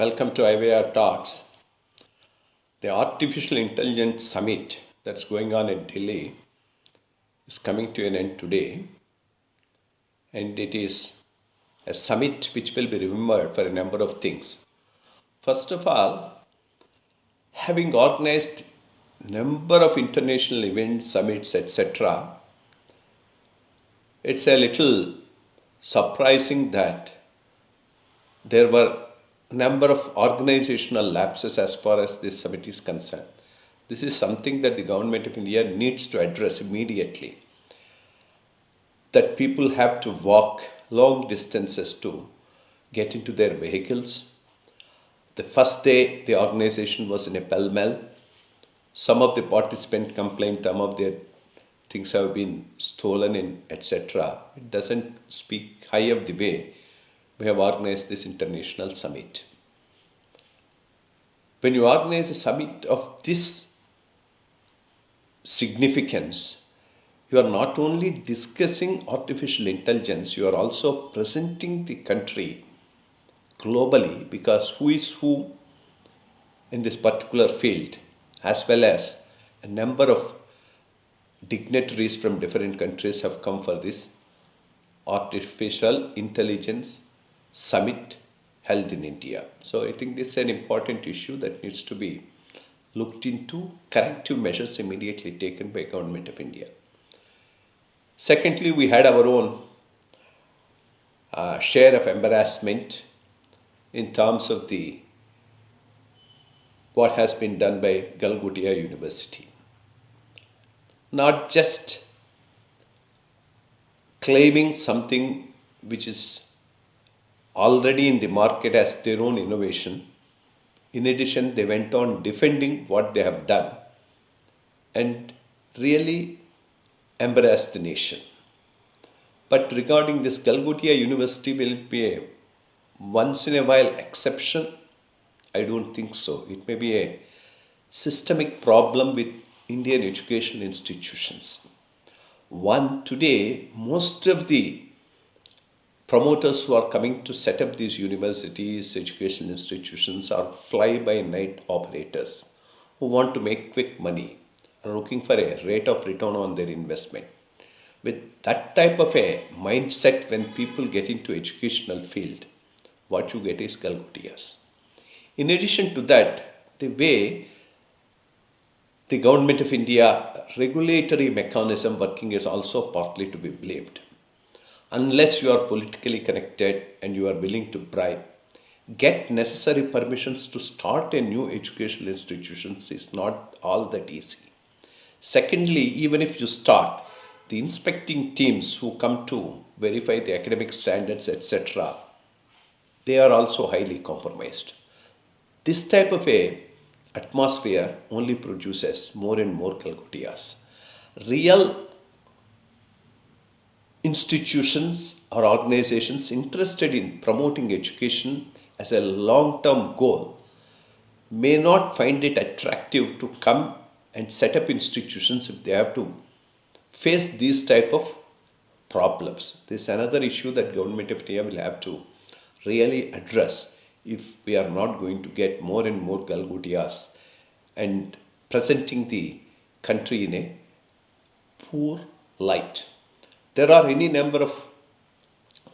Welcome to IYRTalks. The Artificial Intelligence Summit that's going on in Delhi is coming to an end today, and it is a summit which will be remembered for a number of things. First of all, having organized number of international events, summits, etc., it's a little surprising that there were number of organizational lapses as far as this summit is concerned. This is something that the government of India needs to address immediately. That people have to walk long distances to get into their vehicles. The first day the organization was in a pell-mell. Some of the participants complained some of their things have been stolen in etc. It doesn't speak high of the way we have organized this international summit. When you organize a summit of this significance, you are not only discussing artificial intelligence, you are also presenting the country globally, because who is who in this particular field, as well as a number of dignitaries from different countries have come for this artificial intelligence summit held in India. So I think this is an important issue that needs to be looked into, corrective measures immediately taken by Government of India. Secondly, we had our own share of embarrassment in terms of the what has been done by Galgodia University. Not just claiming something which is already in the market as their own innovation. In addition, they went on defending what they have done and really embarrassed the nation. But regarding this Galgodia University, will it be a once in a while exception? I don't think so. It may be a systemic problem with Indian educational institutions. One, today, most of the promoters who are coming to set up these universities, educational institutions are fly-by-night operators who want to make quick money, are looking for a rate of return on their investment. With that type of a mindset, when people get into educational field, what you get is Galgodias. In addition to that, the way the Government of India regulatory mechanism working is also partly to be blamed. Unless you are politically connected and you are willing to bribe, get necessary permissions to start a new educational institutions is not all that easy. Secondly, even if you start, the inspecting teams who come to verify the academic standards, etc., they are also highly compromised. This type of a atmosphere only produces more and more Galgodias. Real institutions or organizations interested in promoting education as a long-term goal may not find it attractive to come and set up institutions if they have to face these type of problems. This is another issue that Government of India will have to really address if we are not going to get more and more Galgodias and presenting the country in a poor light. There are any number of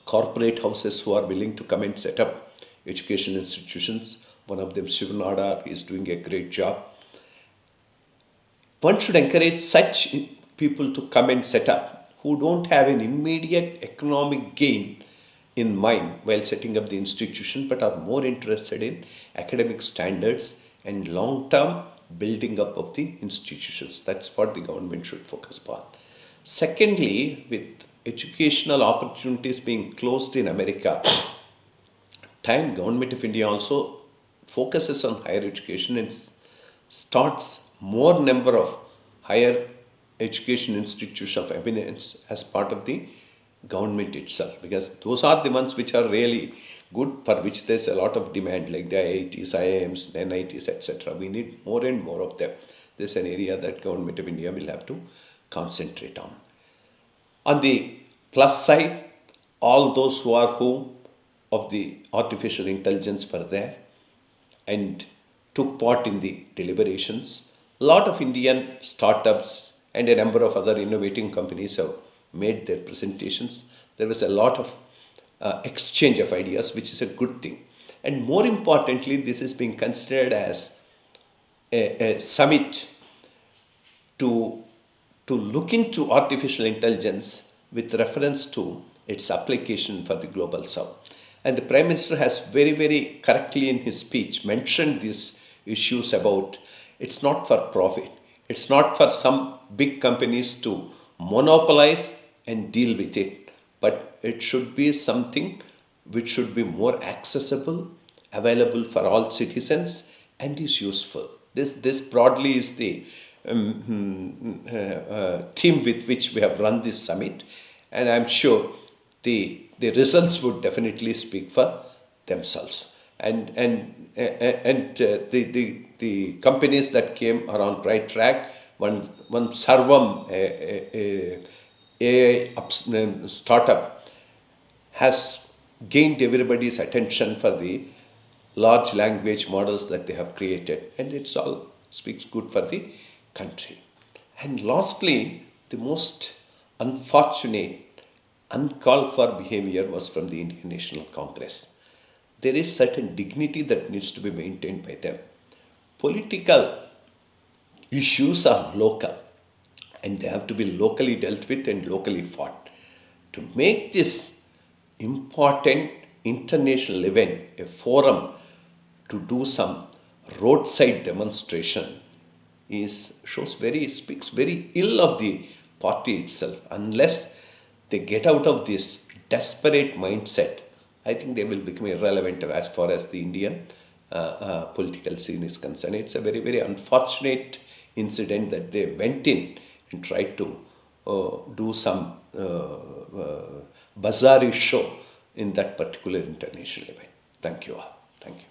corporate houses who are willing to come and set up education institutions. One of them, Shivanada, is doing a great job. One should encourage such people to come and set up who don't have an immediate economic gain in mind while setting up the institution, but are more interested in academic standards and long-term building up of the institutions. That's what the government should focus upon. Secondly, with educational opportunities being closed in America, time Government of India also focuses on higher education and starts more number of higher education institutes of eminence as part of the government itself, because those are the ones which are really good, for which there's a lot of demand, like the IITs, IIMs, NITs, etc. We need more and more of them. This is an area that Government of India will have to concentrate on. On the plus side, all those who are of the artificial intelligence were there. and took part in the deliberations. A lot of Indian startups and a number of other innovating companies have made their presentations. There was a lot of exchange of ideas, which is a good thing. And more importantly, this is being considered as a summit to, to look into artificial intelligence with reference to its application for the global south. And the Prime Minister has very, very correctly in his speech mentioned these issues about it's not for profit. It's not for some big companies to monopolize and deal with it, but it should be something which should be more accessible, available for all citizens, and is useful. This broadly is the theme with which we have run this summit, and I'm sure the results would definitely speak for themselves. The companies that came are on right track. One Sarvam, a AI startup, has gained everybody's attention for the large language models that they have created, and it's all speaks good for the country. And lastly, the most unfortunate, uncalled for behavior was from the Indian National Congress. There is certain dignity that needs to be maintained by them. Political issues are local, and they have to be locally dealt with and locally fought. To make this important international event a forum to do some roadside demonstration speaks very ill of the party itself. Unless they get out of this desperate mindset, I think they will become irrelevant as far as the Indian political scene is concerned. It's a very, very unfortunate incident that they went in and tried to do some bazaar show in that particular international event. Thank you all. Thank you.